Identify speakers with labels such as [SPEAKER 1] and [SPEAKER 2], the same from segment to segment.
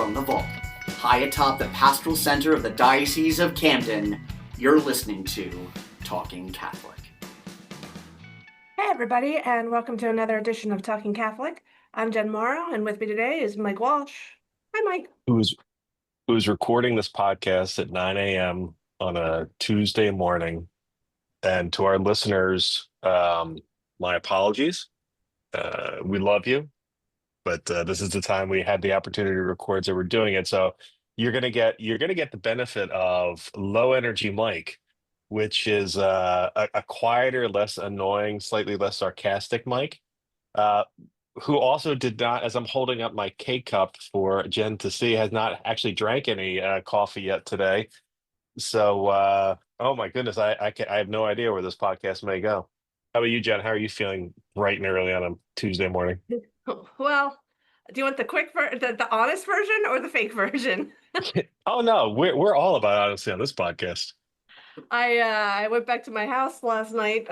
[SPEAKER 1] from the vault, high atop the pastoral center of the Diocese of Camden, you're listening to Talking Catholic.
[SPEAKER 2] Hey everybody, and welcome to another edition of Talking Catholic. I'm Jen Morrow, and with me today is Mike Walsh. Hi, Mike.
[SPEAKER 3] Who's recording this podcast at 9 a.m. on a Tuesday morning. And to our listeners, my apologies. We love you, but this is the time we had the opportunity to record, so we're doing it. So you're gonna get the benefit of low energy Mike, which is a quieter, less annoying, slightly less sarcastic Mike. Uh, who also did not, as I'm holding up my K cup for Jen to see, has not actually drank any coffee yet today. So, oh my goodness, I have no idea where this podcast may go. How about you, Jen? How are you feeling bright and early on a Tuesday morning?
[SPEAKER 2] Well, do you want the honest version or the fake version?
[SPEAKER 3] Oh no, we're all about honesty on this podcast.
[SPEAKER 2] I went back to my house last night.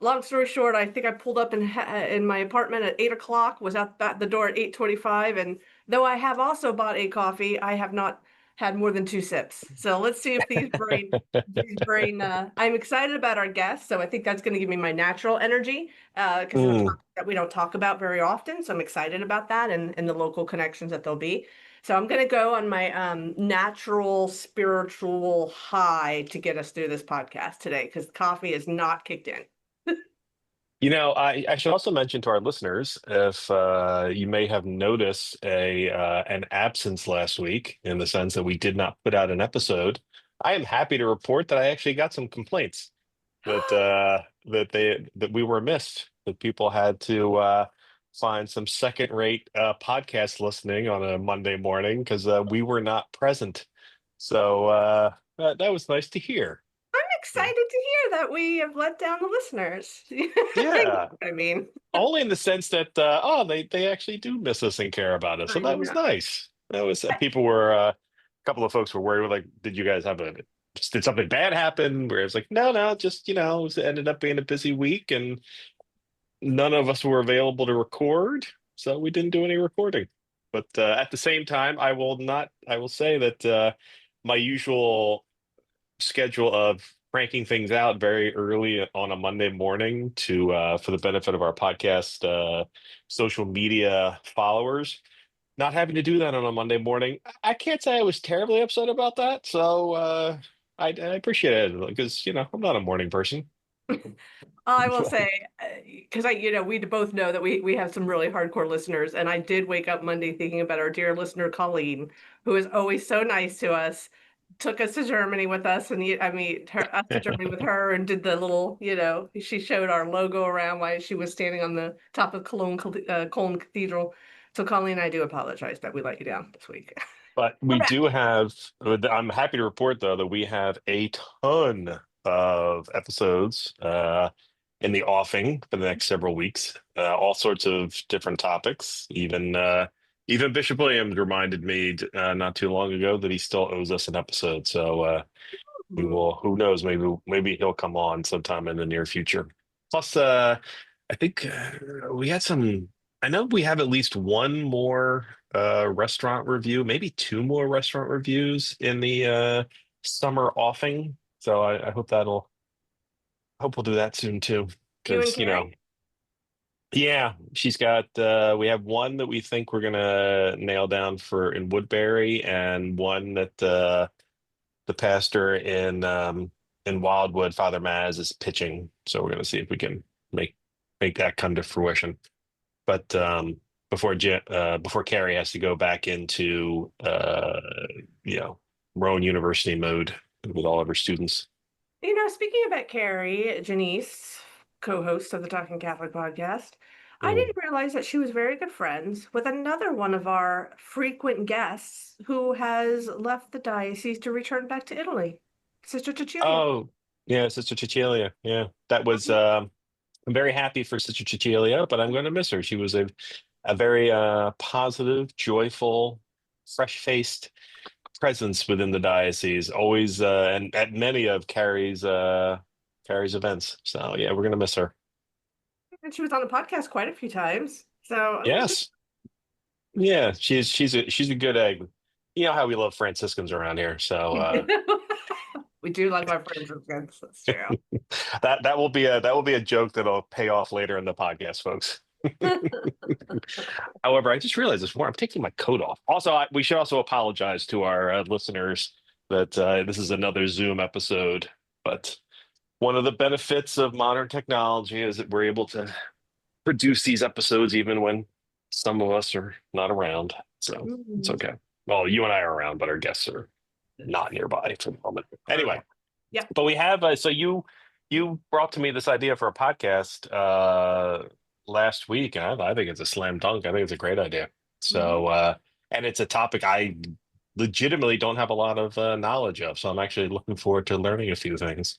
[SPEAKER 2] Long story short, I think I pulled up in my apartment at 8 o'clock. Was out the door at 8:25, and though I have also bought a coffee, I have not had more than 2 sips. So let's see if I'm excited about our guests, so I think that's going to give me my natural energy because it's a
[SPEAKER 3] Mm.
[SPEAKER 2] topic that we don't talk about very often. So I'm excited about that and the local connections that there'll be. So I'm going to go on my natural spiritual high to get us through this podcast today because coffee is not kicked in.
[SPEAKER 3] I should also mention to our listeners, if you may have noticed an absence last week, in the sense that we did not put out an episode. I am happy to report that I actually got some complaints that we were missed, that people had to find some second-rate podcast listening on a Monday morning because we were not present. So that was nice to hear.
[SPEAKER 2] Excited to hear that we have let down the listeners.
[SPEAKER 3] Yeah.
[SPEAKER 2] I mean,
[SPEAKER 3] Only in the sense that they actually do miss us and care about us, so
[SPEAKER 2] I
[SPEAKER 3] that was
[SPEAKER 2] know.
[SPEAKER 3] nice. That was people were a couple of folks were worried, like, did you guys have did something bad happen? Where it's like, no, just it ended up being a busy week and none of us were available to record, so we didn't do any recording. But at the same time, I will say that my usual schedule of cranking things out very early on a Monday morning to for the benefit of our podcast social media followers. Not having to do that on a Monday morning, I can't say I was terribly upset about that. So I appreciate it because I'm not a morning person.
[SPEAKER 2] I will say, because we both know that we have some really hardcore listeners, and I did wake up Monday thinking about our dear listener Colleen, who is always so nice to us, took us to Germany with us, and us to Germany with her, and did the little, she showed our logo around while she was standing on the top of Cologne Cathedral. So Colleen, I do apologize that we let you down this week.
[SPEAKER 3] But
[SPEAKER 2] We're
[SPEAKER 3] we
[SPEAKER 2] back.
[SPEAKER 3] do have, I'm happy to report, though, that we have a ton of episodes in the offing for the next several weeks. All sorts of different topics. Even Bishop Williams reminded me not too long ago that he still owes us an episode. So we will, who knows, maybe he'll come on sometime in the near future. Plus, I think we had some. I know we have at least one more restaurant review, maybe two more restaurant reviews in the summer offing. So I hope we'll do that soon too.
[SPEAKER 2] You and
[SPEAKER 3] Because
[SPEAKER 2] Carrie?
[SPEAKER 3] yeah, she's got. We have one that we think we're gonna nail down for in Woodbury, and one that the pastor in Wildwood, Father Maz, is pitching. So we're gonna see if we can make make that come to fruition. But before Carrie has to go back into you know Rowan University mode with all of her students.
[SPEAKER 2] Speaking about Carrie, Janice, co-host of the Talking Catholic podcast, I
[SPEAKER 3] Mm.
[SPEAKER 2] didn't realize that she was very good friends with another one of our frequent guests who has left the diocese to return back to Italy, Sister Cecilia.
[SPEAKER 3] Oh, yeah, Sister Cecilia. Yeah, that was. I'm very happy for Sister Cecilia, but I'm going to miss her. She was a very positive, joyful, fresh-faced presence within the diocese. Always and at many of Carrie's events. So yeah, we're going to miss her.
[SPEAKER 2] And she was on the podcast quite a few times. So
[SPEAKER 3] Yes. Yeah, she's a good egg. You know how we love Franciscans around here, so
[SPEAKER 2] We do like our friends with kids. That's true.
[SPEAKER 3] that will be a joke that'll pay off later in the podcast, folks. However, I just realized this morning I'm taking my coat off. Also, we should also apologize to our listeners that this is another Zoom episode. But one of the benefits of modern technology is that we're able to produce these episodes even when some of us are not around. So it's
[SPEAKER 2] Mm.
[SPEAKER 3] okay. Well, you and I are around, but our guests are not nearby for the moment. Anyway,
[SPEAKER 2] Yeah.
[SPEAKER 3] but we have so you brought to me this idea for a podcast last week, and I think it's a slam dunk. I think it's a great idea.
[SPEAKER 2] Mhm.
[SPEAKER 3] So and it's a topic I legitimately don't have a lot of knowledge of. So I'm actually looking forward to learning a few things.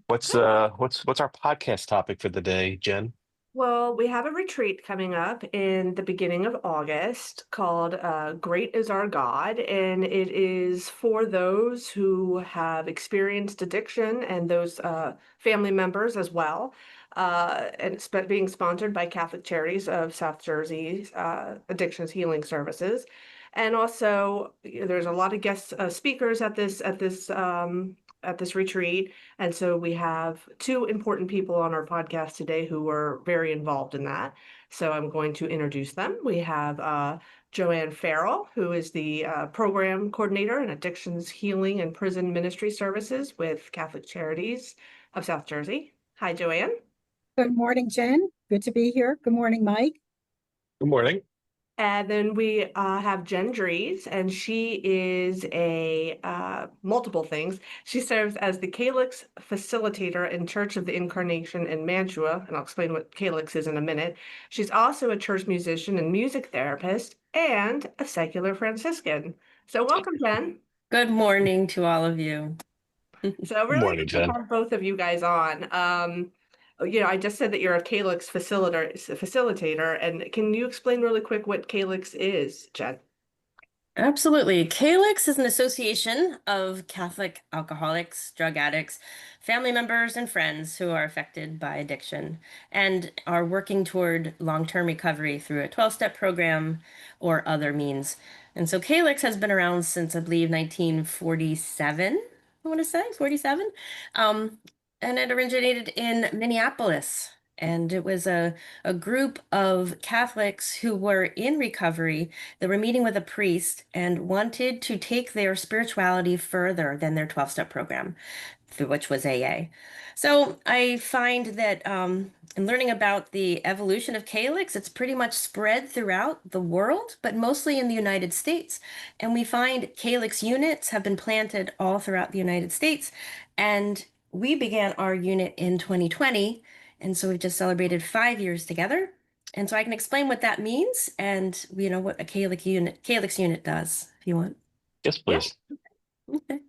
[SPEAKER 3] What's our podcast topic for the day, Jen?
[SPEAKER 2] Well, we have a retreat coming up in the beginning of August called Great is Our God, and it is for those who have experienced addiction and those family members as well. And it's being sponsored by Catholic Charities of South Jersey's Addictions Healing Services. And also, there's a lot of guest speakers at this retreat. And so we have two important people on our podcast today who were very involved in that. So I'm going to introduce them. We have Joanne Farrell, who is the program coordinator in Addictions Healing and Prison Ministry Services with Catholic Charities of South Jersey. Hi, Joanne.
[SPEAKER 4] Good morning, Jen. Good to be here. Good morning, Mike.
[SPEAKER 3] Good morning.
[SPEAKER 2] And then we have Jen Dries, and she is a multiple things. She serves as the Calix facilitator in Church of the Incarnation in Mantua, and I'll explain what Calix is in a minute. She's also a church musician and music therapist, and a secular Franciscan. So welcome, Jen.
[SPEAKER 5] Good morning to all of you.
[SPEAKER 2] So
[SPEAKER 3] Good
[SPEAKER 2] really
[SPEAKER 3] morning,
[SPEAKER 2] good to
[SPEAKER 3] Jen.
[SPEAKER 2] have both of you guys on. I just said that you're a Calix facilitator, and can you explain really quick what Calix is, Jen?
[SPEAKER 5] Absolutely. Calix is an association of Catholic alcoholics, drug addicts, family members, and friends who are affected by addiction and are working toward long-term recovery through a 12-step program or other means. And so Calix has been around since, I believe, 1947, I want to say, 47. Um, and it originated in Minneapolis. And it was a group of Catholics who were in recovery. They were meeting with a priest and wanted to take their spirituality further than their 12-step program, which was AA. So I find that in learning about the evolution of Calix, it's pretty much spread throughout the world, but mostly in the United States. And we find Calix units have been planted all throughout the United States. And we began our unit in 2020. And so we've just celebrated 5 years together. And so I can explain what that means and what a Calix unit does, if you want.
[SPEAKER 3] Yes,
[SPEAKER 2] Yeah.
[SPEAKER 3] please.
[SPEAKER 5] Okay.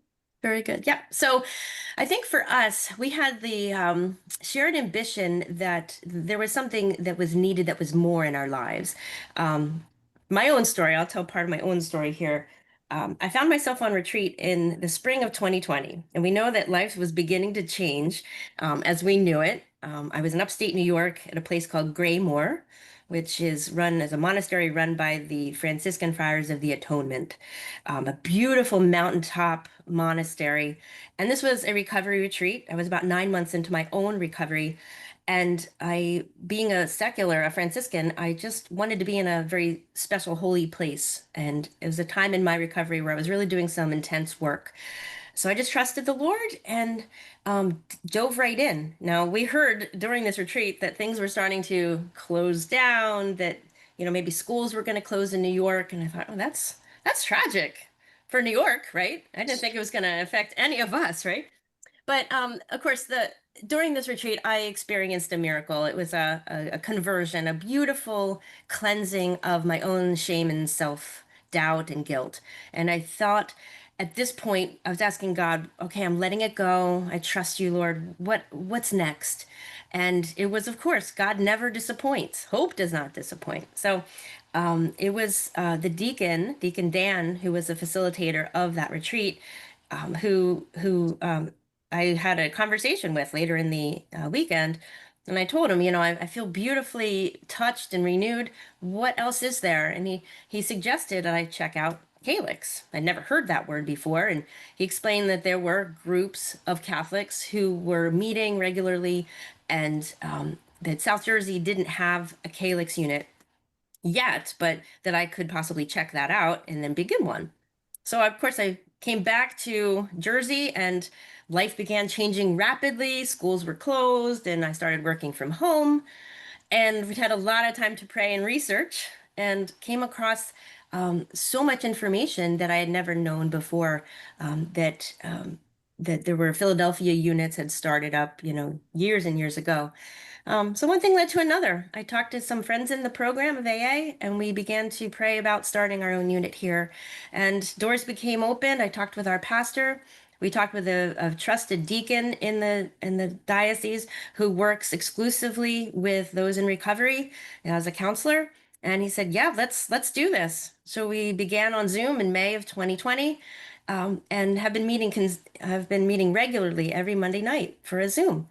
[SPEAKER 5] Very good. Yeah. So I think for us, we had the shared ambition that there was something that was needed that was more in our lives. My own story, I'll tell part of my own story here. I found myself on retreat in the spring of 2020, and we know that life was beginning to change as we knew it. I was in upstate New York at a place called Graymoor, which is run as a monastery run by the Franciscan Friars of the Atonement, a beautiful mountaintop monastery. And this was a recovery retreat. I was about 9 months into my own recovery. And being a Franciscan, I just wanted to be in a very special, holy place. And it was a time in my recovery where I was really doing some intense work. So I just trusted the Lord and dove right in. Now, we heard during this retreat that things were starting to close down, that, maybe schools were going to close in New York. And I thought, oh, that's tragic for New York, right? I didn't think it was going to affect any of us, right? But of course, during this retreat, I experienced a miracle. It was a conversion, a beautiful cleansing of my own shame and self-doubt and guilt. And I thought at this point, I was asking God, okay, I'm letting it go. I trust you, Lord. What's next? And it was, of course, God never disappoints. Hope does not disappoint. So it was the Deacon Dan, who was a facilitator of that retreat, who I had a conversation with later in the weekend. And I told him, I feel beautifully touched and renewed. What else is there? And he suggested that I check out Calix. I'd never heard that word before. And he explained that there were groups of Catholics who were meeting regularly, and that South Jersey didn't have a Calix unit yet, but that I could possibly check that out and then begin one. So, of course, I came back to Jersey, and life began changing rapidly. Schools were closed, and I started working from home. And we had a lot of time to pray and research, and came across so much information that I had never known before, that there were Philadelphia units had started up, years and years ago. So one thing led to another. I talked to some friends in the program of AA, and we began to pray about starting our own unit here. And doors became open. I talked with our pastor. We talked with a trusted deacon in the diocese who works exclusively with those in recovery as a counselor. And he said, "Yeah, let's do this." So we began on Zoom in May of 2020, and have been meeting regularly every Monday night for a Zoom.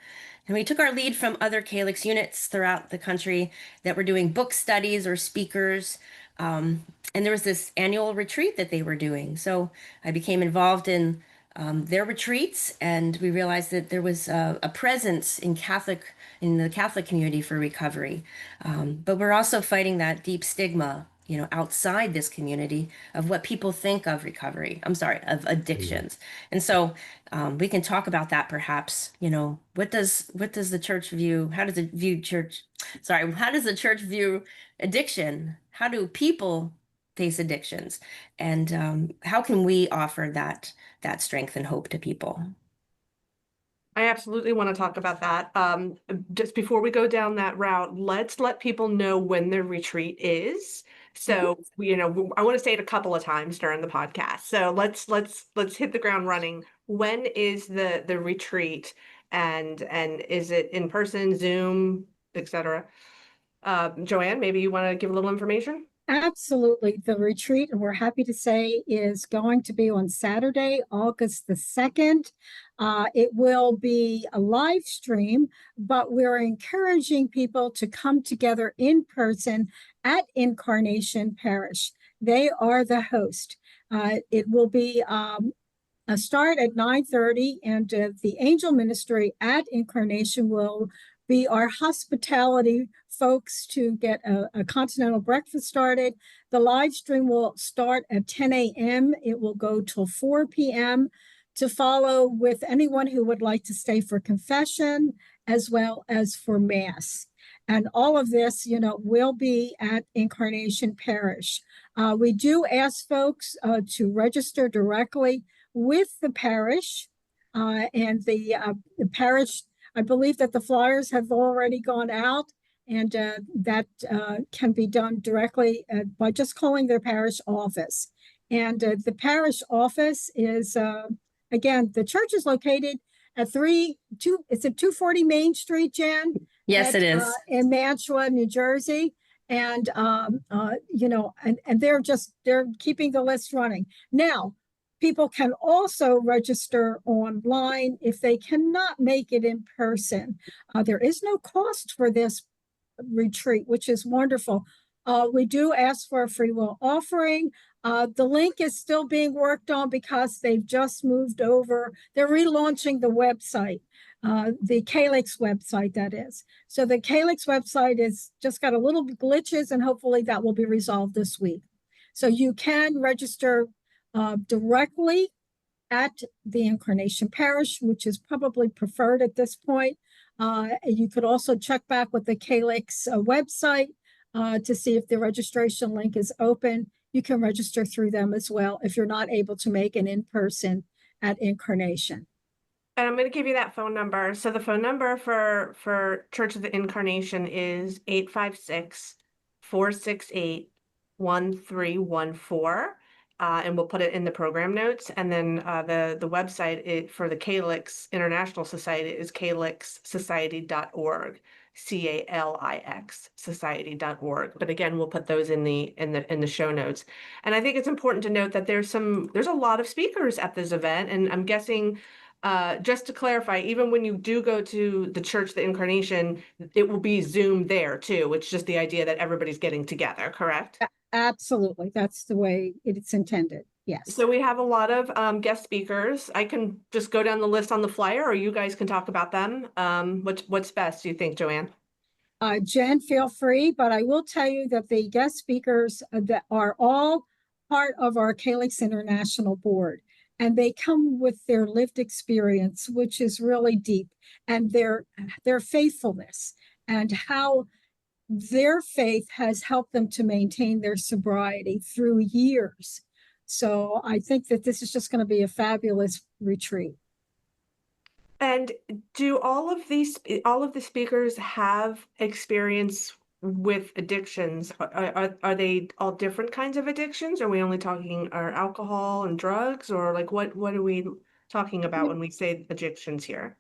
[SPEAKER 5] And we took our lead from other Calix units throughout the country that were doing book studies or speakers. And there was this annual retreat that they were doing. So I became involved in their retreats, and we realized that there was a presence in the Catholic community for recovery. But we're also fighting that deep stigma, outside this community of what people think of recovery. I'm sorry, of addictions. And so we can talk about that perhaps. What does the church view? How does it view church? Sorry, how does the church view addiction? How do people face addictions? And how can we offer that strength and hope to people?
[SPEAKER 2] I absolutely want to talk about that. Just before we go down that route, let's let people know when their retreat is. So, I want to say it a couple of times during the podcast. So let's hit the ground running. When is the retreat, and is it in person, Zoom, etc.? Joanne, maybe you want to give a little information?
[SPEAKER 4] Absolutely. The retreat, and we're happy to say, is going to be on Saturday, August the 2nd. It will be a live stream, but we're encouraging people to come together in person at Incarnation Parish. They are the host. It will be a start at 9:30, and the angel ministry at Incarnation will be our hospitality folks to get a continental breakfast started. The live stream will start at 10 a.m. It will go till 4 p.m. to follow with anyone who would like to stay for confession as well as for Mass. And all of this, will be at Incarnation Parish. We do ask folks to register directly with the parish, and the parish, I believe that the flyers have already gone out, and that can be done directly by just calling their parish office. And the parish office is, again, the church is located at it's at 240 Main Street, Jen?
[SPEAKER 5] Yes, it is.
[SPEAKER 4] In Mantua, New Jersey. And, and they're keeping the list running. Now, people can also register online if they cannot make it in person. There is no cost for this retreat, which is wonderful. We do ask for a free will offering. The link is still being worked on because they've just moved over. They're relaunching the website, the Calix website, that is. So the Calix website is just got a little glitches, and hopefully that will be resolved this week. So you can register directly at the Incarnation Parish, which is probably preferred at this point. You could also check back with the Calix website to see if the registration link is open. You can register through them as well if you're not able to make an in-person at Incarnation.
[SPEAKER 2] And I'm going to give you that phone number. So the phone number for Church of the Incarnation is 856-468-1314. And we'll put it in the program notes. And then the website for the Calix International Society is calixsociety.org, CALIX society.org. But again, we'll put those in the show notes. And I think it's important to note that there's a lot of speakers at this event, and I'm guessing just to clarify, even when you do go to the church, the Incarnation, it will be Zoom there too. It's just the idea that everybody's getting together, correct?
[SPEAKER 4] Absolutely. That's the way it's intended. Yes.
[SPEAKER 2] So we have a lot of guest speakers. I can just go down the list on the flyer, or you guys can talk about them. What's best, do you think, Joanne?
[SPEAKER 4] Jen, feel free, but I will tell you that the guest speakers that are all part of our Calix International Board, and they come with their lived experience, which is really deep, and their faithfulness and how their faith has helped them to maintain their sobriety through years. So I think that this is just going to be a fabulous retreat.
[SPEAKER 2] And do all of the speakers have experience with addictions? Are they all different kinds of addictions? Are we only talking alcohol and drugs, or like what are we talking about when we say addictions here?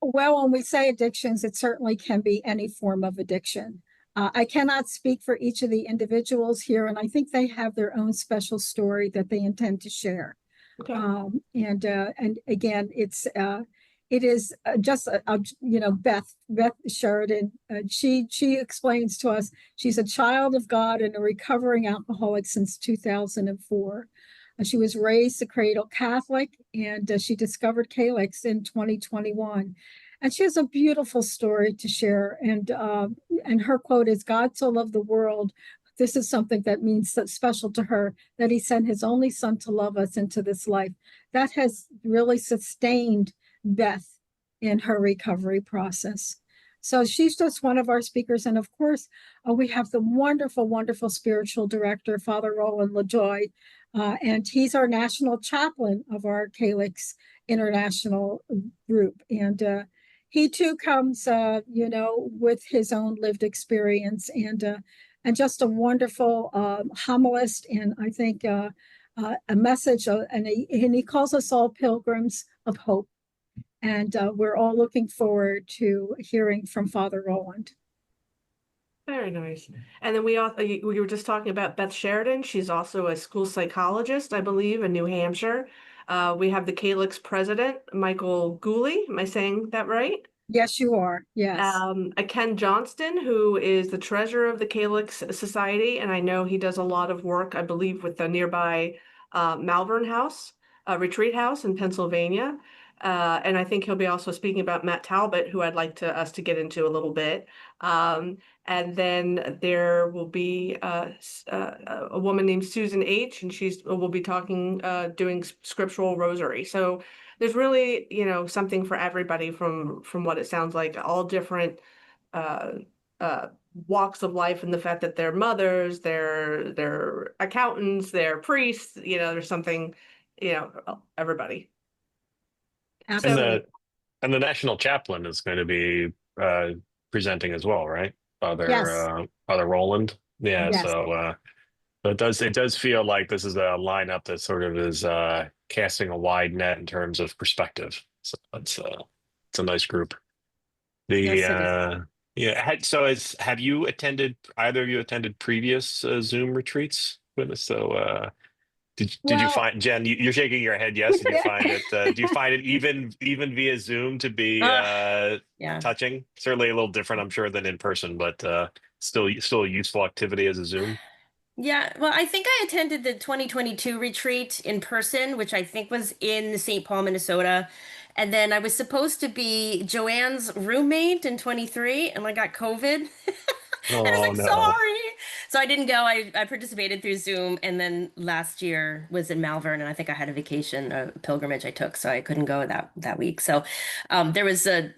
[SPEAKER 4] Well, when we say addictions, it certainly can be any form of addiction. I cannot speak for each of the individuals here, and I think they have their own special story that they intend to share.
[SPEAKER 2] Okay.
[SPEAKER 4] And again, it is just Beth Sheridan. She explains to us she's a child of God and a recovering alcoholic since 2004. She was raised a cradle Catholic, and she discovered Calix in 2021. And she has a beautiful story to share. And her quote is, "God so loved the world." This is something that means so special to her, that he sent his only son to love us into this life. That has really sustained Beth in her recovery process. So she's just one of our speakers. And of course, we have the wonderful, wonderful spiritual director, Father Roland LaJoy. And he's our national chaplain of our Calix International group. And he too comes, with his own lived experience, and just a wonderful homilist, and I think a message, and he calls us all pilgrims of hope. And we're all looking forward to hearing from Father Roland.
[SPEAKER 2] Very nice. And then we were just talking about Beth Sheridan. She's also a school psychologist, I believe, in New Hampshire. We have the Calix president, Michael Gooley. Am I saying that right?
[SPEAKER 4] Yes, you are. Yes.
[SPEAKER 2] Ken Johnston, who is the treasurer of the Calix Society, and I know he does a lot of work, I believe, with the nearby Malvern House, retreat house in Pennsylvania. And I think he'll be also speaking about Matt Talbot, who I'd like us to get into a little bit. And then there will be a woman named Susan H., and will be talking, doing scriptural rosary. So there's really, something for everybody from what it sounds like, all different walks of life, and the fact that they're mothers, they're accountants, they're priests, there's something, everybody.
[SPEAKER 4] Absolutely.
[SPEAKER 3] And the national chaplain is going to be presenting as well, right?
[SPEAKER 4] Yes.
[SPEAKER 3] Father Roland. Yeah.
[SPEAKER 4] Yes.
[SPEAKER 3] So it does feel like this is a lineup that sort of is casting a wide net in terms of perspective. So it's a nice group.
[SPEAKER 4] Yes,
[SPEAKER 3] Have you attended, either of you attended previous Zoom retreats with us? So did you find, Jen, you're shaking your head yes? Did you find it do you find it even via Zoom to be
[SPEAKER 5] Yeah.
[SPEAKER 3] touching? Certainly a little different, I'm sure, than in person, but still a useful activity as a Zoom.
[SPEAKER 5] Yeah, well, I think I attended the 2022 retreat in person, which I think was in St. Paul, Minnesota. And then I was supposed to be Joanne's roommate in 23, and I got COVID. And I was
[SPEAKER 3] Oh
[SPEAKER 5] like,
[SPEAKER 3] no.
[SPEAKER 5] sorry. So I didn't go. I participated through Zoom. And then last year was in Malvern, and I think I had a vacation, a pilgrimage I took, so I couldn't go that week. So there was a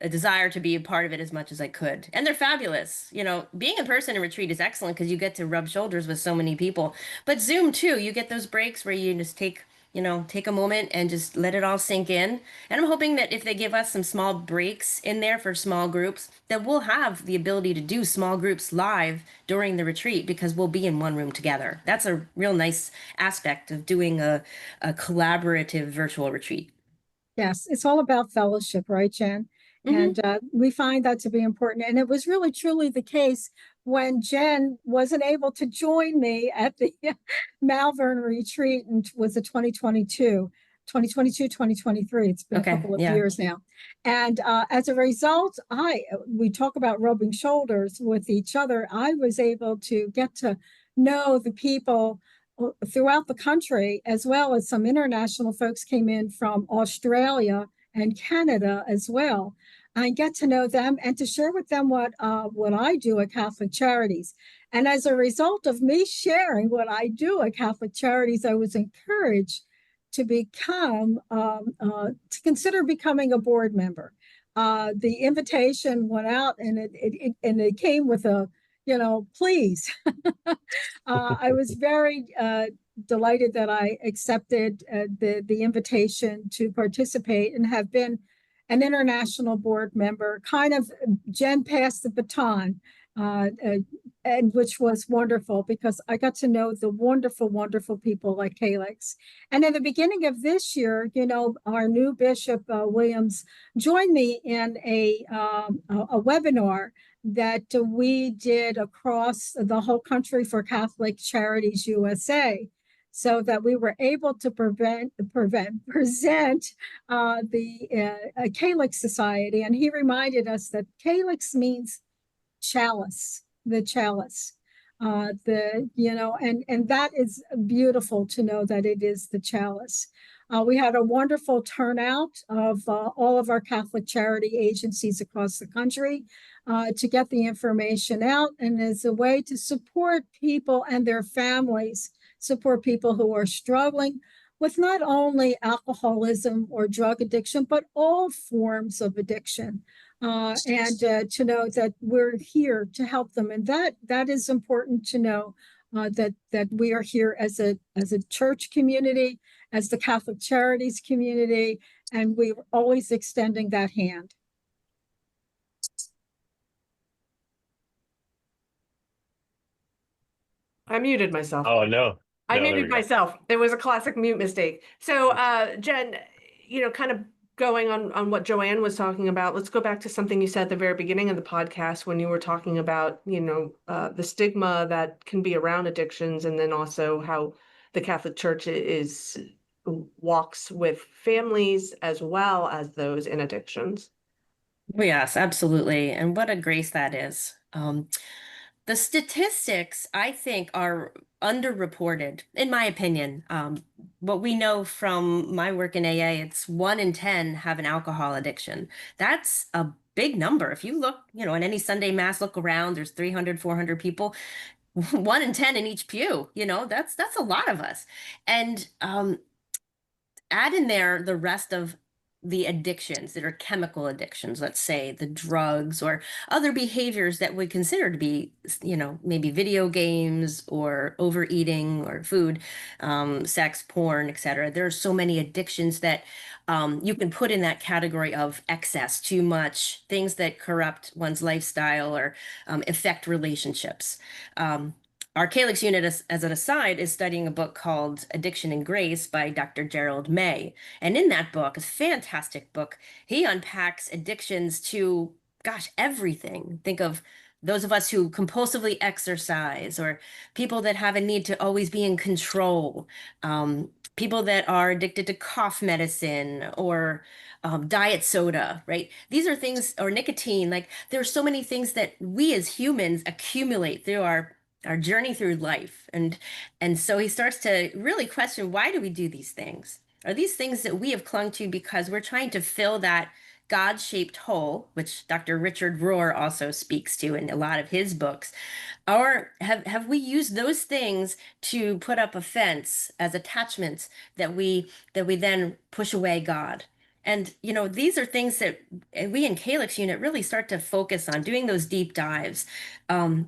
[SPEAKER 5] desire to be a part of it as much as I could. And they're fabulous. Being in person in retreat is excellent because you get to rub shoulders with so many people. But Zoom too, you get those breaks where you just take a moment and just let it all sink in. And I'm hoping that if they give us some small breaks in there for small groups, that we'll have the ability to do small groups live during the retreat because we'll be in one room together. That's a real nice aspect of doing a collaborative virtual retreat.
[SPEAKER 4] Yes, it's all about fellowship, right, Jen?
[SPEAKER 5] Mhm.
[SPEAKER 4] And we find that to be important. And it was really, truly the case when Jen wasn't able to join me at the Malvern retreat, and was it 2022. 2022, 2023. It's been a
[SPEAKER 5] Okay,
[SPEAKER 4] couple of
[SPEAKER 5] yeah.
[SPEAKER 4] years now. And as a result, we talk about rubbing shoulders with each other. I was able to get to know the people throughout the country, as well as some international folks came in from Australia and Canada as well. I get to know them and to share with them what I do at Catholic Charities. And as a result of me sharing what I do at Catholic Charities, I was encouraged to become to consider becoming a board member. The invitation went out, and it came with a, please. I was very delighted that I accepted the invitation to participate and have been an international board member. Kind of Jen passed the baton, and which was wonderful because I got to know the wonderful, wonderful people like Calix. And in the beginning of this year, our new Bishop Williams joined me in a webinar that we did across the whole country for Catholic Charities USA, so that we were able to present the Calix Society. And he reminded us that Calix means chalice, the chalice. And that is beautiful to know that it is the chalice. We had a wonderful turnout of all of our Catholic charity agencies across the country to get the information out, and as a way to support people and their families, support people who are struggling with not only alcoholism or drug addiction, but all forms of addiction. And to know that we're here to help them. And that is important to know, that we are here as a church community, as the Catholic Charities community, and we're always extending that hand.
[SPEAKER 2] I muted myself.
[SPEAKER 3] Oh, no.
[SPEAKER 2] I
[SPEAKER 3] No, there
[SPEAKER 2] muted
[SPEAKER 3] we go.
[SPEAKER 2] myself. It was a classic mute mistake. So, Jen, kind of going on what Joanne was talking about, let's go back to something you said at the very beginning of the podcast when you were talking about, the stigma that can be around addictions, and then also how the Catholic Church walks with families as well as those in addictions.
[SPEAKER 5] Well, yes, absolutely. And what a grace that is. The statistics, I think, are underreported, in my opinion. What we know from my work in AA, it's 1 in 10 have an alcohol addiction. That's a big number. If you look, in any Sunday mass, look around, there's 300, 400 people, 1 in 10 in each pew, that's a lot of us. And add in there the rest of the addictions that are chemical addictions, let's say the drugs or other behaviors that we consider to be, maybe video games or overeating or food, sex, porn, etc. There are so many addictions that you can put in that category of excess, too much, things that corrupt one's lifestyle or affect relationships. Our Calix unit, as an aside, is studying a book called Addiction and Grace by Dr. Gerald May. And in that book, a fantastic book, he unpacks addictions to, gosh, everything. Think of those of us who compulsively exercise, or people that have a need to always be in control, people that are addicted to cough medicine or diet soda, right? These are things, or nicotine, like there are so many things that we as humans accumulate through our journey through life. And so he starts to really question, why do we do these things? Are these things that we have clung to because we're trying to fill that God-shaped hole, which Dr. Richard Rohr also speaks to in a lot of his books? Or have we used those things to put up a fence as attachments that we then push away God? And, these are things that we in Calix unit really start to focus on, doing those deep dives,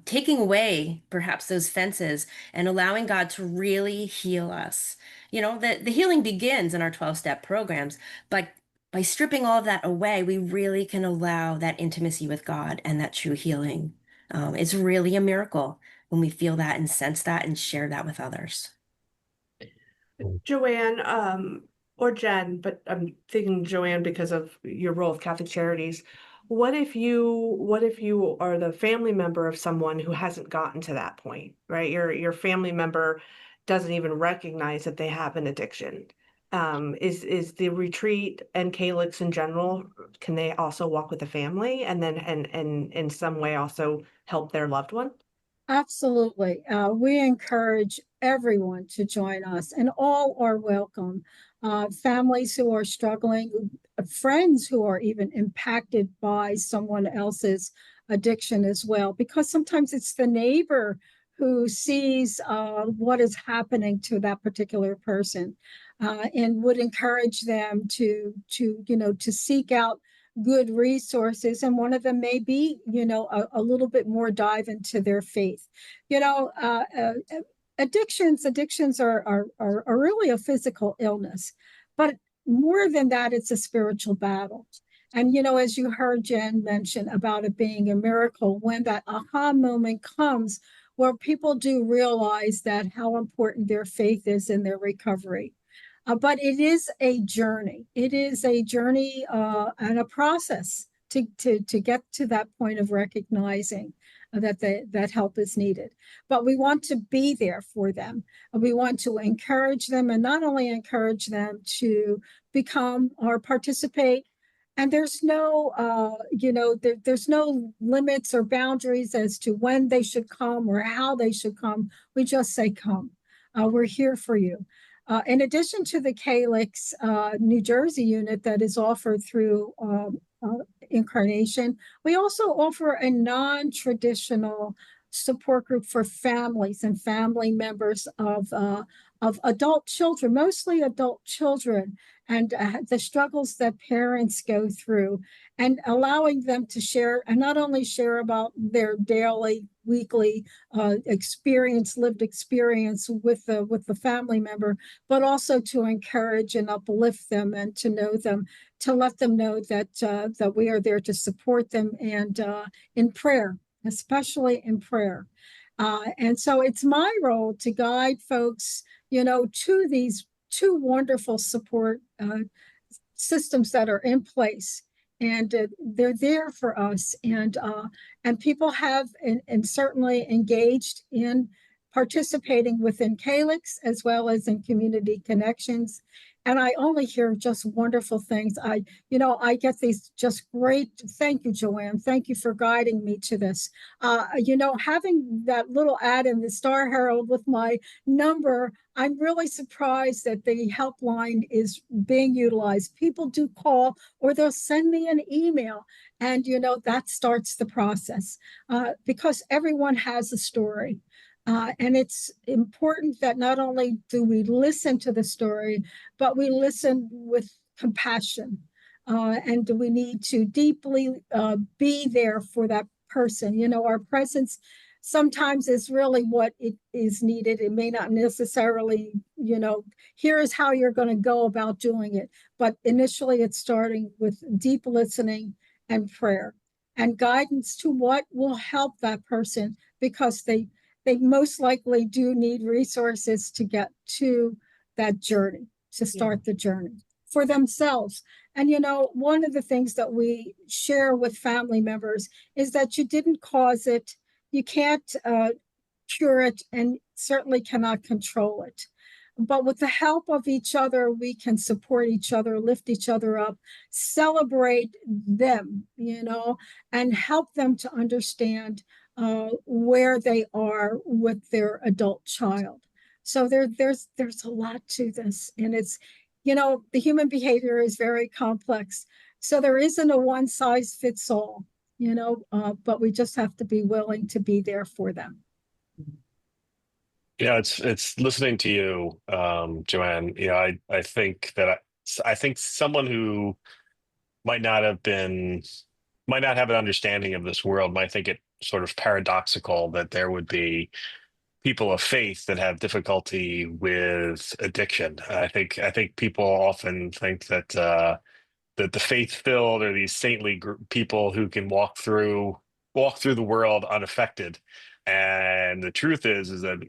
[SPEAKER 5] taking away perhaps those fences and allowing God to really heal us. The healing begins in our 12-step programs, but by stripping all of that away, we really can allow that intimacy with God and that true healing. It's really a miracle when we feel that and sense that and share that with others.
[SPEAKER 2] Joanne, or Jen, but I'm thinking Joanne because of your role with Catholic Charities. What if you are the family member of someone who hasn't gotten to that point, right? Your family member doesn't even recognize that they have an addiction. Is the retreat and Calix in general, can they also walk with the family and then and in some way also help their loved one?
[SPEAKER 4] Absolutely. We encourage everyone to join us, and all are welcome. Families who are struggling, friends who are even impacted by someone else's addiction as well, because sometimes it's the neighbor who sees what is happening to that particular person, and would encourage them to seek out good resources, and one of them may be a little bit more dive into their faith. you know uh, uh, addictions are really a physical illness, but more than that, it's a spiritual battle. And as you heard Jen mention about it being a miracle, when that aha moment comes where people do realize that how important their faith is in their recovery. But it is a journey. It is a journey and a process to get to that point of recognizing that help is needed. But we want to be there for them. We want to encourage them, and not only encourage them to become or participate. And there's no, there's no limits or boundaries as to when they should come or how they should come. We just say, come. We're here for you. In addition to the Calix New Jersey unit that is offered through Incarnation, we also offer a non-traditional support group for families and family members of adult children, mostly adult children, and the struggles that parents go through, and allowing them to share, and not only share about their daily, weekly lived experience with the family member, but also to encourage and uplift them, and to know them, to let them know that we are there to support them, and in prayer, especially in prayer. And so it's my role to guide folks, to these two wonderful support systems that are in place, and they're there for us, and people have and certainly engaged in participating within Calix as well as in community connections. And I only hear just wonderful things. I get these just great, thank you, Joanne. Thank you for guiding me to this. Having that little ad in the Star Herald with my number, I'm really surprised that the helpline is being utilized. People do call, or they'll send me an email, and that starts the process, because everyone has a story. And it's important that not only do we listen to the story, but we listen with compassion. And we need to deeply be there for that person. Our presence sometimes is really what it is needed. It may not necessarily, here is how you're going to go about doing it. But initially, it's starting with deep listening and prayer and guidance to what will help that person, because they most likely do need resources to get to that journey, to start the journey for themselves. And, one of the things that we share with family members is that you didn't cause it, you can't cure it, and certainly cannot control it. But with the help of each other, we can support each other, lift each other up, celebrate them, and help them to understand where they are with their adult child. So there's a lot to this, and it's, the human behavior is very complex. So there isn't a one size fits all, but we just have to be willing to be there for them.
[SPEAKER 3] Yeah, it's listening to you, Joanne. I think that I think someone who might not have an understanding of this world might think it sort of paradoxical that there would be people of faith that have difficulty with addiction. I think people often think that that the faith-filled are these saintly people who can walk through the world unaffected. And the truth is that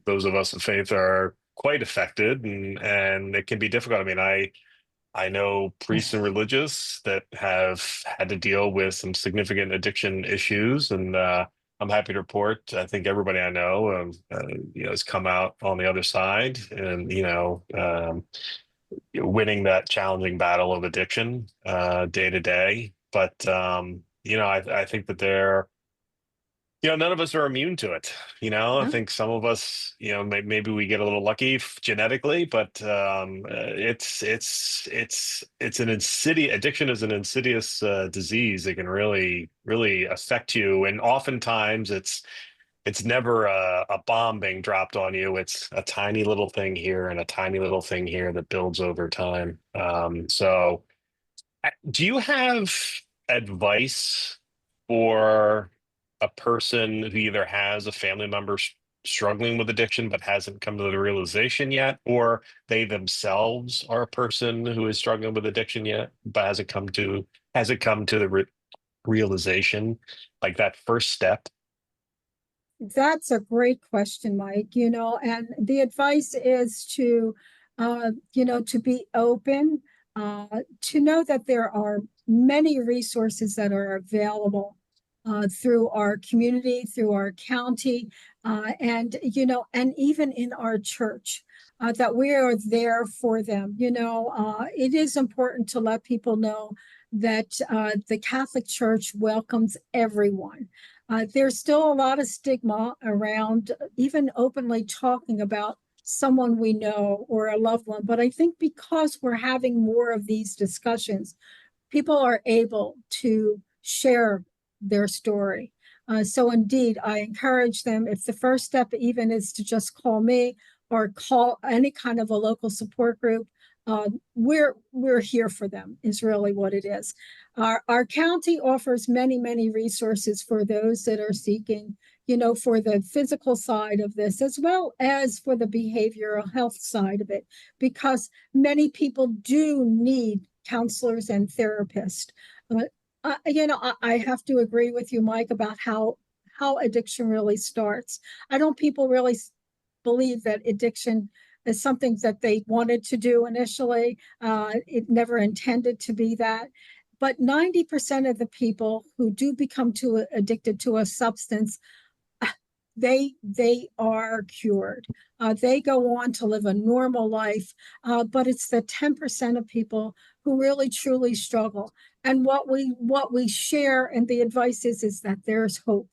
[SPEAKER 3] those of us of faith are quite affected, and it can be difficult. I mean, I know priests and religious that have had to deal with some significant addiction issues, and I'm happy to report, I think everybody I know, has come out on the other side, and winning that challenging battle of addiction day to day. But I think that none of us are immune to it. I
[SPEAKER 5] Mhm.
[SPEAKER 3] think some of us, maybe we get a little lucky genetically, but it's an insidious addiction is an insidious disease that can really, really affect you. And oftentimes it's never a bomb being dropped on you. It's a tiny little thing here and a tiny little thing here that builds over time. So do you have advice for a person who either has a family member struggling with addiction but hasn't come to the realization yet, or they themselves are a person who is struggling with addiction yet but hasn't come to the realization, like that first step?
[SPEAKER 4] That's a great question, Mike. And the advice is to be open, to know that there are many resources that are available through our community, through our county, and even in our church, that we are there for them. It is important to let people know that the Catholic Church welcomes everyone. There's still a lot of stigma around even openly talking about someone we know or a loved one. But I think because we're having more of these discussions, people are able to share their story. So indeed, I encourage them, if the first step even is to just call me or call any kind of a local support group, we're here for them, is really what it is. Our county offers many resources for those that are seeking, for the physical side of this, as well as for the behavioral health side of it, because many people do need counselors and therapists. I have to agree with you, Mike, about how addiction really starts. I don't people really believe that addiction is something that they wanted to do initially. It never intended to be that. But 90% of the people who do become too addicted to a substance, they are cured. They go on to live a normal life, but it's the 10% of people who really truly struggle. And what we share and the advice is that there's hope.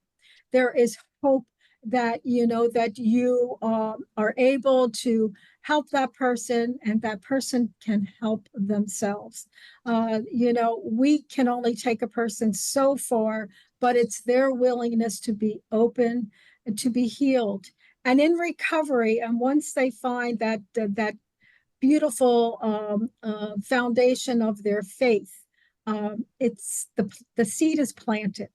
[SPEAKER 4] There is hope that that you are able to help that person, and that person can help themselves. We can only take a person so far, but it's their willingness to be open and to be healed and in recovery. And once they find that beautiful foundation of their faith, it's the seed is planted.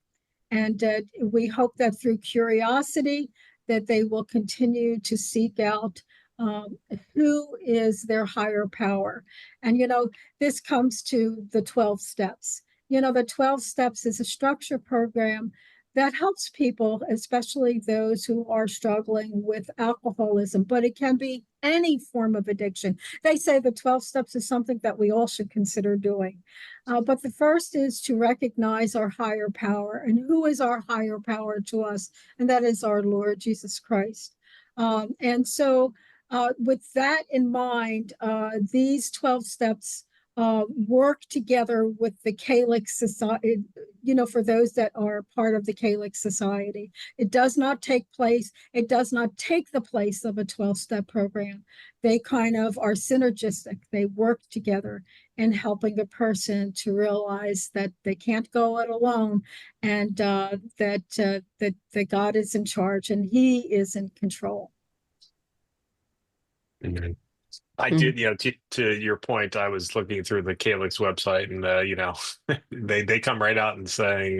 [SPEAKER 4] And we hope that through curiosity, that they will continue to seek out who is their higher power. And, this comes to the 12 steps. The 12 steps is a structure program that helps people, especially those who are struggling with alcoholism, but it can be any form of addiction. They say the 12 steps is something that we all should consider doing. But the first is to recognize our higher power. And who is our higher power to us? And that is our Lord Jesus Christ. And so, with that in mind, these 12 steps work together with the Calix Society, for those that are part of the Calix Society. It does not take the place of a 12-step program. They kind of are synergistic. They work together in helping the person to realize that they can't go it alone, and that God is in charge and He is in control.
[SPEAKER 3] Mhm. I did, to your point, I was looking through the Calix website, and they come right out and saying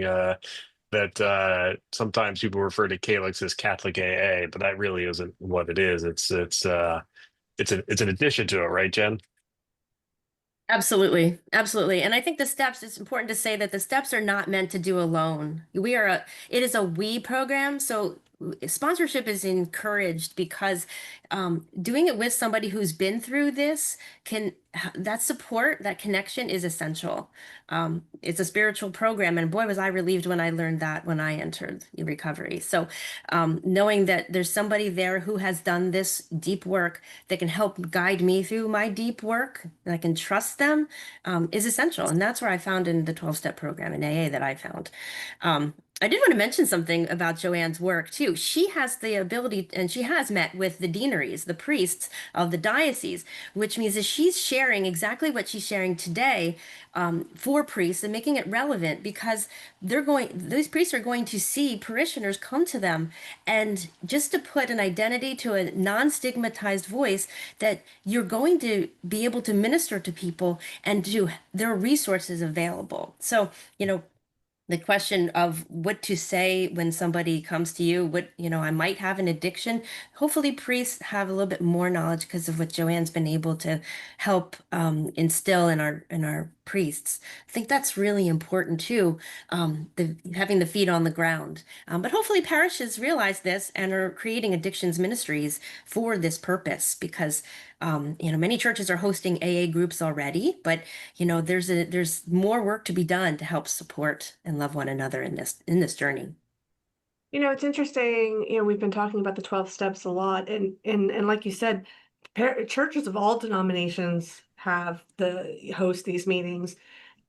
[SPEAKER 3] that sometimes people refer to Calix as Catholic AA, but that really isn't what it is. It's an addition to it, right, Jen?
[SPEAKER 5] Absolutely. Absolutely. And I think it's important to say that the steps are not meant to do alone. It is a we program. So sponsorship is encouraged because doing it with somebody who's been through this that support, that connection is essential. It's a spiritual program, and boy, was I relieved when I learned that when I entered recovery. So knowing that there's somebody there who has done this deep work that can help guide me through my deep work, and I can trust them, is essential. And that's where I found in the 12-step program in AA that I found. I did want to mention something about Joanne's work too. She has the ability, and she has met with the deaneries, the priests of the diocese, which means that she's sharing exactly what she's sharing today for priests and making it relevant, because these priests are going to see parishioners come to them, and just to put an identity to a non-stigmatized voice, that you're going to be able to minister to people, and there are resources available. So, the question of what to say when somebody comes to you, I might have an addiction. Hopefully priests have a little bit more knowledge because of what Joanne's been able to help instill in our priests. I think that's really important too, having the feet on the ground. But hopefully parishes realize this and are creating addictions ministries for this purpose, because many churches are hosting AA groups already, but there's more work to be done to help support and love one another in this journey.
[SPEAKER 2] It's interesting. We've been talking about the 12 steps a lot, and like you said, churches of all denominations host these meetings,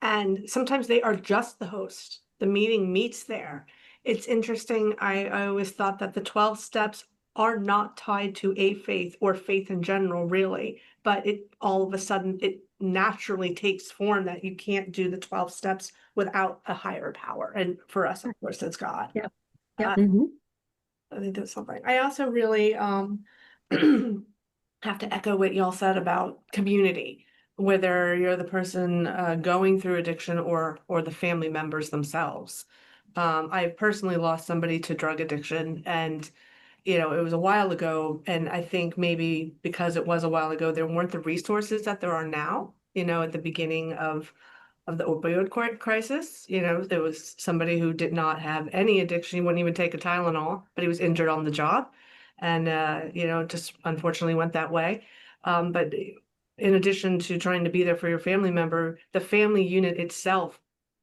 [SPEAKER 2] and sometimes they are just the host. The meeting meets there. It's interesting. I always thought that the 12 steps are not tied to a faith or faith in general, really, but all of a sudden it naturally takes form that you can't do the 12 steps without a higher power. And for us, of course, it's God.
[SPEAKER 4] Yeah. Yeah.
[SPEAKER 2] I think that's something. I also really have to echo what y'all said about community, whether you're the person going through addiction or the family members themselves. I personally lost somebody to drug addiction, and it was a while ago, and I think maybe because it was a while ago, there weren't the resources that there are now. At the beginning of the opioid crisis, there was somebody who did not have any addiction. He wouldn't even take a Tylenol, but he was injured on the job, and just unfortunately went that way. But in addition to trying to be there for your family member, the family unit itself,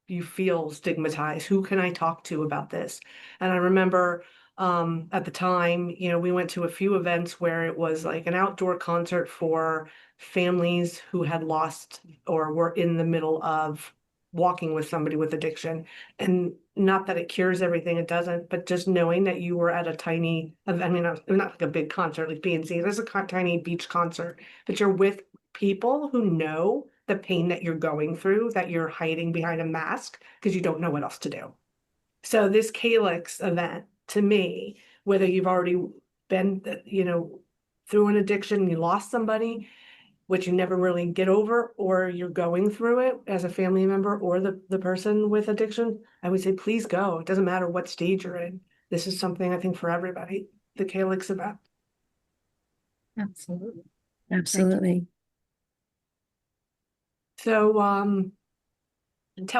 [SPEAKER 2] you feel stigmatized. Who can I talk to about this? And I remember at the time, we went to a few events where it was like an outdoor concert for families who had lost or were in the middle of walking with somebody with addiction. And not that it cures everything, it doesn't, but just knowing that you were at a tiny, not like a big concert like BNC, there's a tiny beach concert, but you're with people who know the pain that you're going through, that you're hiding behind a mask because you don't know what else to do. So this Calix event, to me, whether you've already been, through an addiction, you lost somebody, which you never really get over, or you're going through it as a family member or the person with addiction, I would say, please go. It doesn't matter what stage you're in. This is something I think for everybody, the Calix event.
[SPEAKER 4] Absolutely.
[SPEAKER 5] Absolutely.
[SPEAKER 2] So,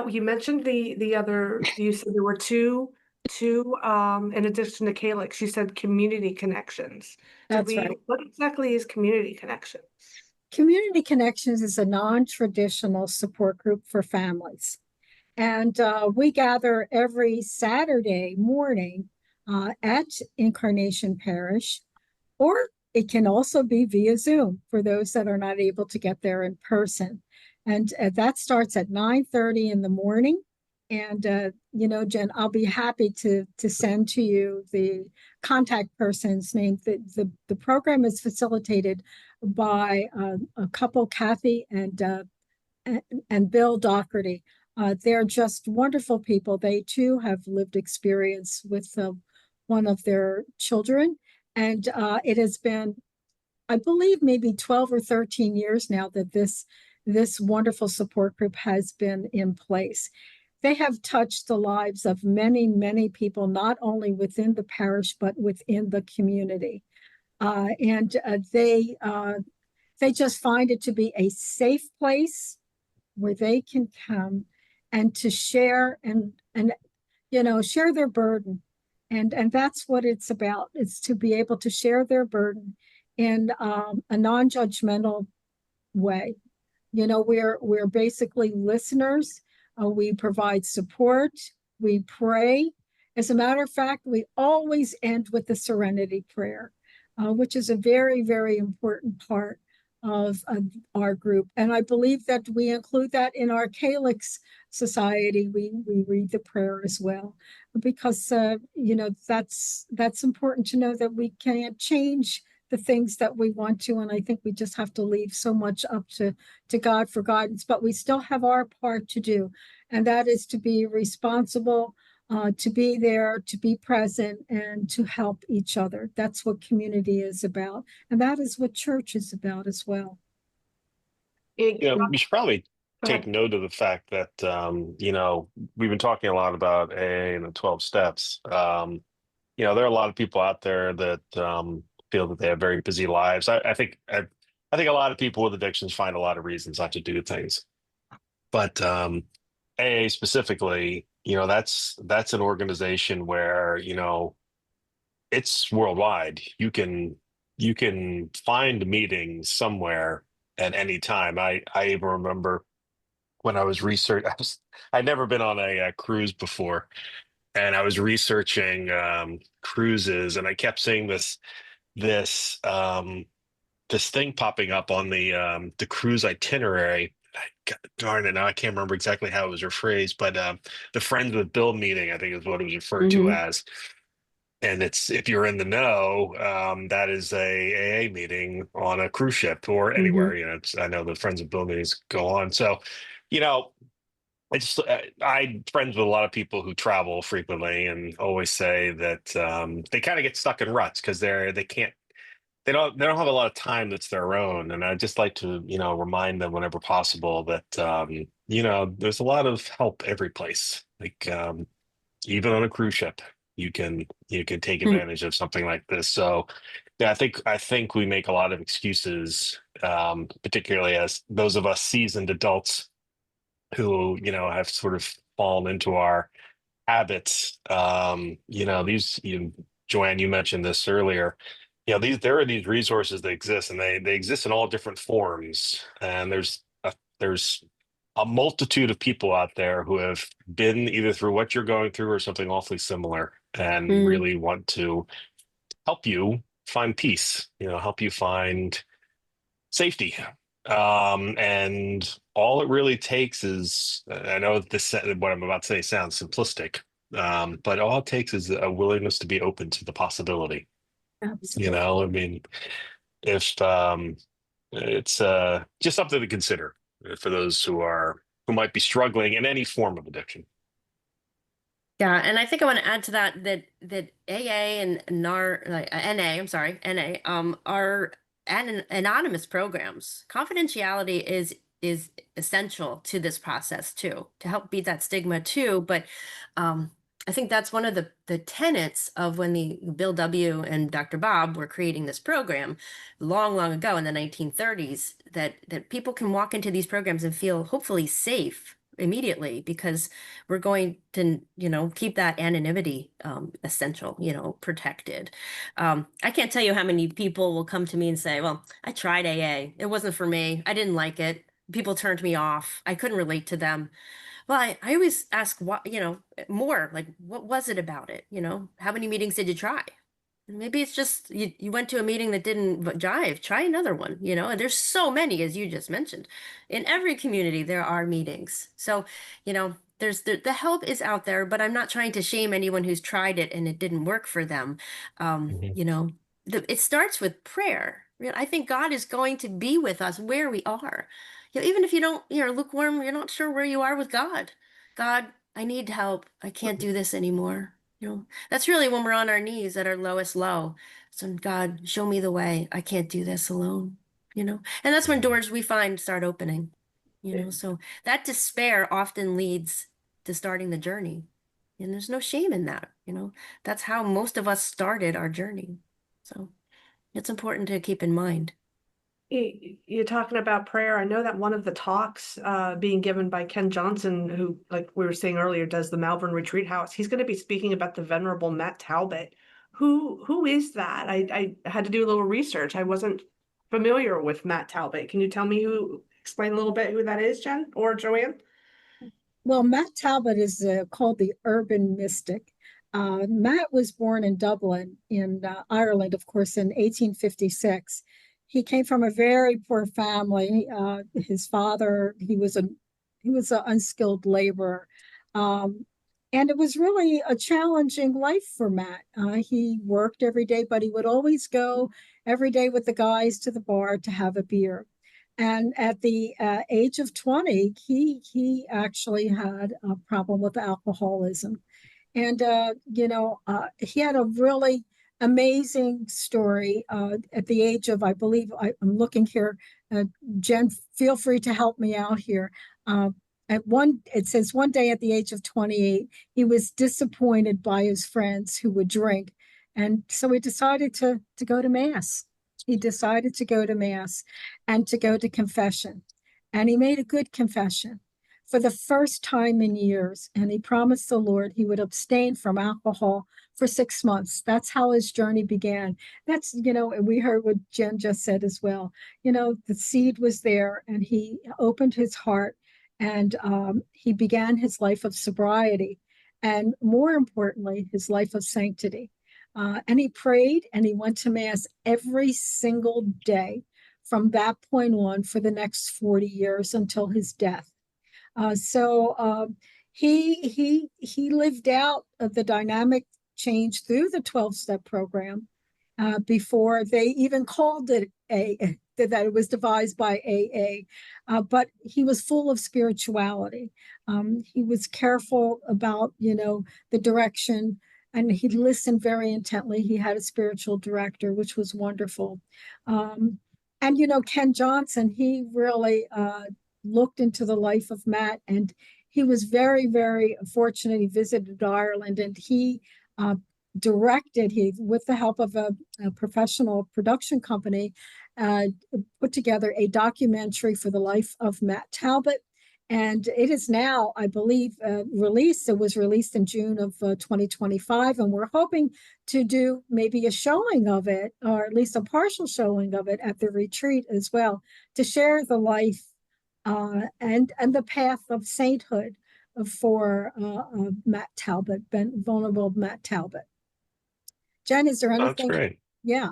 [SPEAKER 2] you mentioned the other, you said there were two, in addition to Calix, you said community connections.
[SPEAKER 4] That's right.
[SPEAKER 2] What exactly is community connections?
[SPEAKER 4] Community Connections is a non-traditional support group for families. And we gather every Saturday morning at Incarnation Parish, or it can also be via Zoom for those that are not able to get there in person. And that starts at 9:30 in the morning. And, Jen, I'll be happy to send to you the contact person's name. The program is facilitated by a couple, Kathy and Bill Doherty. They're just wonderful people. They too have lived experience with one of their children. And it has been, I believe, maybe 12 or 13 years now that this wonderful support group has been in place. They have touched the lives of many, many people, not only within the parish, but within the community. And they just find it to be a safe place where they can come and to share and share their burden And that's what it's about. It's to be able to share their burden in a non-judgmental way. We're basically listeners. We provide support. We pray. As a matter of fact, we always end with the serenity prayer, which is a very, very important part of our group. And I believe that we include that in our Calix society. We read the prayer as well, because that's important to know that we can't change the things that we want to, and I think we just have to leave so much up to God for guidance. But we still have our part to do, and that is to be responsible, to be there, to be present, and to help each other. That's what community is about, and that is what church is about as well.
[SPEAKER 3] We should probably
[SPEAKER 2] Go
[SPEAKER 3] take
[SPEAKER 2] ahead.
[SPEAKER 3] note of the fact that we've been talking a lot about AA and the 12 steps. There are a lot of people out there that feel that they have very busy lives. I think a lot of people with addictions find a lot of reasons not to do things. But AA specifically, that's an organization where, it's worldwide. You can find meetings somewhere at any time. I even remember when I was researching, I'd never been on a cruise before, and I was researching cruises, and I kept seeing this this thing popping up on the cruise itinerary. Darn it, now I can't remember exactly how it was rephrased, but the Friends with Bill meeting, I think, is what it was referred to as. And it's, if you're in the know, that is a AA meeting on a cruise ship or anywhere. I know the Friends of Bill meetings go on. So, you know, I'm friends with a lot of people who travel frequently and always say that they kind of get stuck in ruts because they don't have a lot of time that's their own. And I just like to, remind them whenever possible that there's a lot of help every place. Like even on a cruise ship, you can take advantage of something like this. So yeah, I think we make a lot of excuses, particularly as those of us seasoned adults who, have sort of fallen into our habits. Joanne, you mentioned this earlier. There are these resources that exist, and they exist in all different forms. And there's a multitude of people out there who have been either through what you're going through or something awfully similar, and really want to help you find peace. Help you find safety. And all it really takes is, I know what I'm about to say sounds simplistic, but all it takes is a willingness to be open to the possibility.
[SPEAKER 4] Absolutely.
[SPEAKER 3] I mean, if it's just something to consider for those who might be struggling in any form of addiction.
[SPEAKER 5] Yeah, and I think I want to add to that AA and NAR, like NA, I'm sorry, NA, are anonymous programs. Confidentiality is essential to this process too, to help beat that stigma too. But I think that's one of the tenets of when the Bill W. and Dr. Bob were creating this program long, long ago in the 1930s, that people can walk into these programs and feel hopefully safe immediately, because we're going to, keep that anonymity essential, protected. I can't tell you how many people will come to me and say, well, I tried AA. It wasn't for me. I didn't like it. People turned me off. I couldn't relate to them. Well, I always ask what, more like, what was it about it? How many meetings did you try? Maybe it's just you went to a meeting that didn't jive. Try another one, and there's so many, as you just mentioned. In every community, there are meetings. So, there's the help is out there, but I'm not trying to shame anyone who's tried it and it didn't work for them. It starts with prayer. I think God is going to be with us where we are. Even if you don't, lukewarm, you're not sure where you are with God. God, I need help. I can't do this anymore. That's really when we're on our knees at our lowest low. So God, show me the way. I can't do this alone, and that's when doors we find start opening, so that despair often leads to starting the journey. And there's no shame in that, that's how most of us started our journey. So it's important to keep in mind.
[SPEAKER 2] You're talking about prayer. I know that one of the talks being given by Ken Johnson, who, like we were saying earlier, does the Malvern Retreat House. He's going to be speaking about the Venerable Matt Talbot. Who is that? I had to do a little research. I wasn't familiar with Matt Talbot. Can you tell me explain a little bit who that is, Jen or Joanne?
[SPEAKER 4] Well, Matt Talbot is called the urban mystic. Matt was born in Dublin in Ireland, of course, in 1856. He came from a very poor family. His father, he was an unskilled laborer. And it was really a challenging life for Matt. He worked every day, but he would always go every day with the guys to the bar to have a beer. And at the age of 20, he actually had a problem with alcoholism. And, he had a really amazing story at the age of, I believe, I'm looking here, Jen, feel free to help me out here. It says one day at the age of 28, he was disappointed by his friends who would drink. And so he decided to go to Mass. He decided to go to Mass and to go to confession. And he made a good confession for the first time in years. And he promised the Lord he would abstain from alcohol for 6 months. That's how his journey began. That's, and we heard what Jen just said as well. The seed was there and he opened his heart and he began his life of sobriety. And more importantly, his life of sanctity. And he prayed and he went to Mass every single day from that point on for the next 40 years until his death. So he lived out the dynamic change through the 12-step program before they even called it that it was devised by AA. But he was full of spirituality. He was careful about, the direction, and he listened very intently. He had a spiritual director, which was wonderful. And, Ken Johnson, he really looked into the life of Matt, and he was very, very fortunate. He visited Ireland, and he with the help of a professional production company, put together a documentary for the life of Matt Talbot. And it is now, I believe, released. It was released in June of 2025. And we're hoping to do maybe a showing of it, or at least a partial showing of it at the retreat as well, to share the life and the path of sainthood for Matt Talbot, vulnerable Matt Talbot. Jen, is there anything?
[SPEAKER 3] That's great.
[SPEAKER 4] Yeah.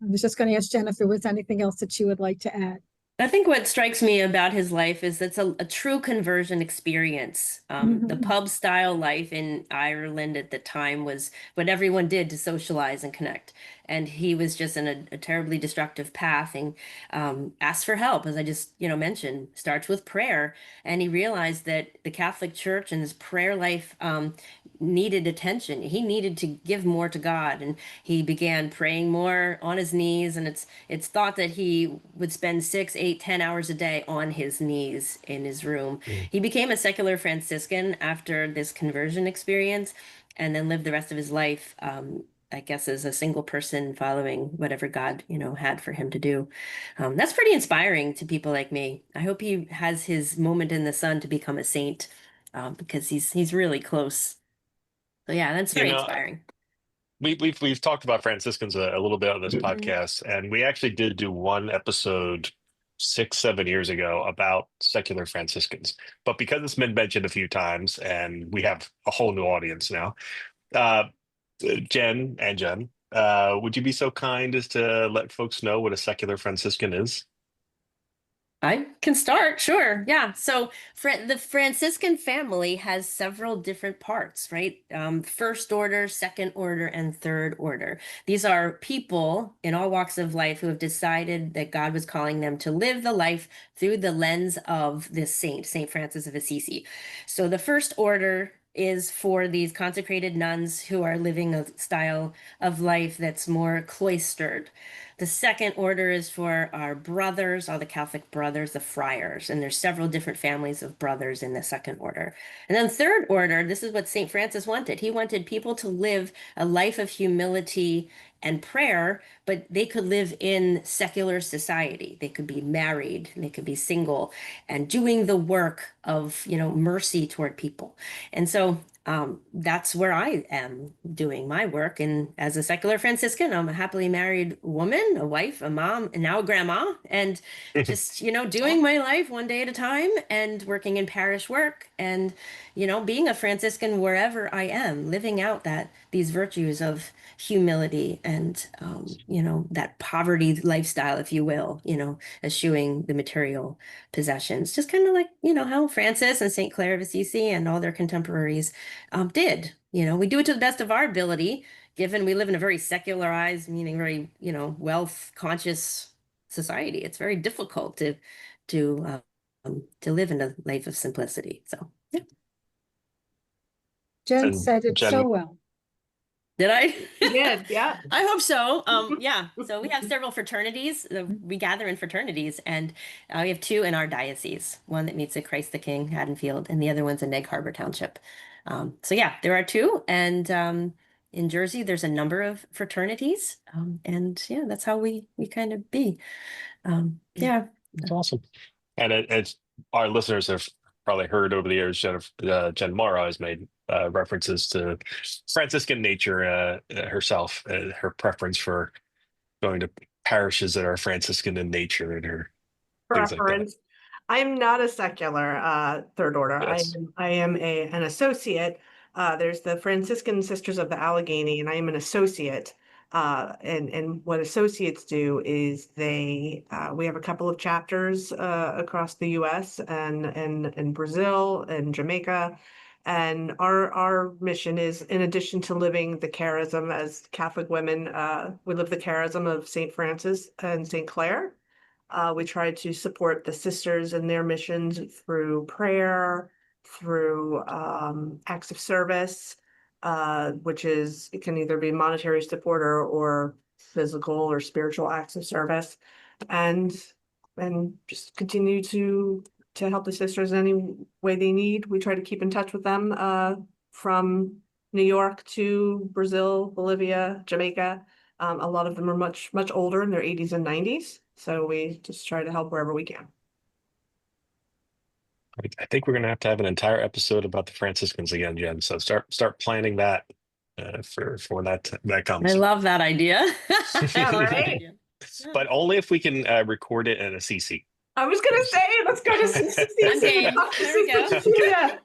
[SPEAKER 4] I was just going to ask Jen if there was anything else that she would like to add.
[SPEAKER 5] I think what strikes me about his life is it's a true conversion experience. The pub style life in Ireland at the time was what everyone did to socialize and connect. And he was just in a terribly destructive path and asked for help, as I just mentioned. Starts with prayer, and he realized that the Catholic Church and his prayer life needed attention. He needed to give more to God, and he began praying more on his knees. And it's thought that he would spend 6, 8, 10 hours a day on his knees in his room. He became a secular Franciscan after this conversion experience, and then lived the rest of his life, I guess, as a single person following whatever God, had for him to do. That's pretty inspiring to people like me. I hope he has his moment in the sun to become a saint, because he's really close. So yeah, that's very inspiring.
[SPEAKER 3] We've talked about Franciscans a little bit on this podcast, and we actually did do one episode 6, 7 years ago about secular Franciscans. But because it's been mentioned a few times, and we have a whole new audience now, Jen, would you be so kind as to let folks know what a secular Franciscan is?
[SPEAKER 5] I can start, sure. Yeah. So the Franciscan family has several different parts, right? First order, second order, and third order. These are people in all walks of life who have decided that God was calling them to live the life through the lens of this saint, Saint Francis of Assisi. So the first order is for these consecrated nuns who are living a style of life that's more cloistered. The second order is for our brothers, all the Catholic brothers, the friars, and there's several different families of brothers in the second order. And then third order, this is what St. Francis wanted. He wanted people to live a life of humility and prayer, but they could live in secular society. They could be married, they could be single, and doing the work of, mercy toward people. And so that's where I am doing my work. And as a secular Franciscan, I'm a happily married woman, a wife, a mom, and now a grandma, and just, doing my life one day at a time and working in parish work and, being a Franciscan wherever I am, living out these virtues of humility and, that poverty lifestyle, if you will, eschewing the material possessions, just kind of like, how Francis and St. Clare of Assisi and all their contemporaries did. We do it to the best of our ability, given we live in a very secularized, meaning very, wealth conscious society. It's very difficult to live in a life of simplicity. So, yeah.
[SPEAKER 4] Jen
[SPEAKER 3] And
[SPEAKER 4] said it
[SPEAKER 3] Jen,
[SPEAKER 4] so well.
[SPEAKER 5] Did I?
[SPEAKER 2] Did, yeah.
[SPEAKER 5] I hope so. Yeah. So we have several fraternities. We gather in fraternities, and we have two in our diocese. One that meets at Christ the King, Haddonfield, and the other one's in Egg Harbor Township. So yeah, there are two, and in Jersey, there's a number of fraternities, and yeah, that's how we kind of be. Yeah.
[SPEAKER 3] it's awesome. And it's our listeners have probably heard over the years, Jen Morrow has made references to Franciscan nature herself, her preference for going to parishes that are Franciscan in nature and her things like that.
[SPEAKER 2] Preference. I'm not a secular third order.
[SPEAKER 3] Yes.
[SPEAKER 2] I am an associate. There's the Franciscan Sisters of the Allegheny, and I am an associate. And what associates do is we have a couple of chapters across the U.S. and Brazil and Jamaica. And our mission is, in addition to living the charism as Catholic women, we live the charism of St. Francis and St. Clare. We try to support the sisters in their missions through prayer, through acts of service, which it can either be monetary support or physical or spiritual acts of service, and just continue to help the sisters in any way they need. We try to keep in touch with them from New York to Brazil, Bolivia, Jamaica. A lot of them are much older, in their 80s and 90s. So we just try to help wherever we can.
[SPEAKER 3] I think we're going to have an entire episode about the Franciscans again, Jen. So start planning that for when that comes.
[SPEAKER 5] I love that idea.
[SPEAKER 2] Yeah, right?
[SPEAKER 3] But only if we can record it in a CC.
[SPEAKER 2] I was gonna say, let's go to CC.
[SPEAKER 5] I'm game. There we go.
[SPEAKER 2] Yeah.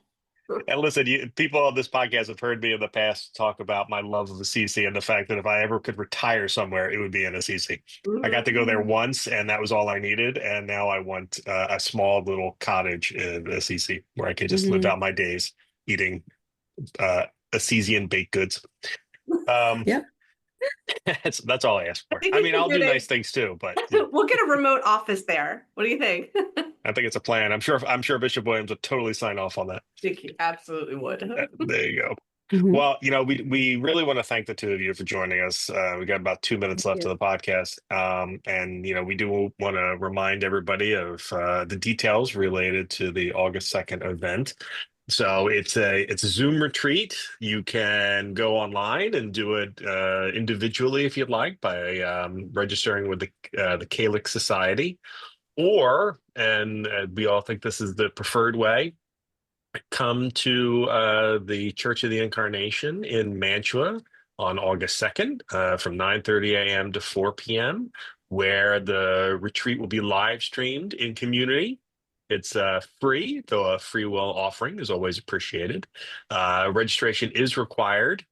[SPEAKER 3] And listen, people on this podcast have heard me in the past talk about my love of the CC and the fact that if I ever could retire somewhere, it would be in a CC. I got to go there once, and that was all I needed. And now I want a small little cottage in a CC where I can just live out my days eating Assisian baked goods.
[SPEAKER 5] Yep.
[SPEAKER 3] That's all I ask for.
[SPEAKER 2] think
[SPEAKER 3] I
[SPEAKER 2] we
[SPEAKER 3] mean,
[SPEAKER 2] can
[SPEAKER 3] I'll
[SPEAKER 2] do
[SPEAKER 3] do
[SPEAKER 2] that.
[SPEAKER 3] nice things too, but
[SPEAKER 2] We'll get a remote office there. What do you think?
[SPEAKER 3] I think it's a plan. I'm sure Bishop Williams would totally sign off on that.
[SPEAKER 2] I think he absolutely would.
[SPEAKER 3] There you go.
[SPEAKER 5] Mhm.
[SPEAKER 3] Well, we really want to thank the two of you for joining us. We got about 2 minutes left of the podcast. And we do want to remind everybody of the details related to the August 2nd event. So it's a Zoom retreat. You can go online and do it individually if you'd like by registering with the Calix Society, or, and we all think this is the preferred way, come to the Church of the Incarnation in Mantua on August 2nd from 9:30 a.m. to 4 p.m., where the retreat will be live streamed in community. It's free, though a free will offering is always appreciated. Registration is required.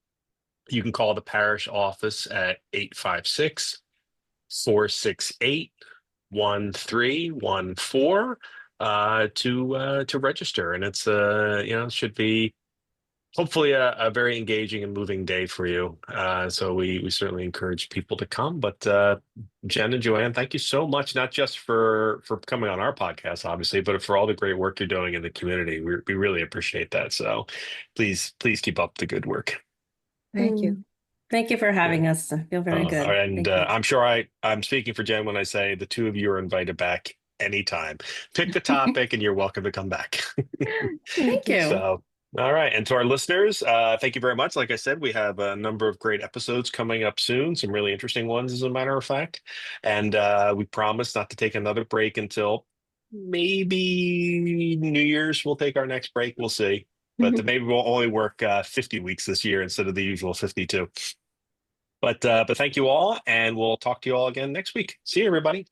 [SPEAKER 3] You can call the parish office at 856-468-1314 to register, and it's should be hopefully a very engaging and moving day for you. So we certainly encourage people to come. But Jen and Joanne, thank you so much, not just for coming on our podcast, obviously, but for all the great work you're doing in the community. We really appreciate that. So please keep up the good work.
[SPEAKER 4] Thank you.
[SPEAKER 5] Thank you for having us. I feel very good.
[SPEAKER 3] And
[SPEAKER 5] Thank you.
[SPEAKER 3] I'm sure I'm speaking for Jen when I say the two of you are invited back anytime. Pick the topic and you're welcome to come back.
[SPEAKER 5] Thank you.
[SPEAKER 3] So, all right. And to our listeners, thank you very much. Like I said, we have a number of great episodes coming up soon, some really interesting ones, as a matter of fact. And we promise not to take another break until maybe New Year's. We'll take our next break. We'll see. But maybe we'll only work 50 weeks this year instead of the usual 52. But thank you all, and we'll talk to you all again next week. See you, everybody.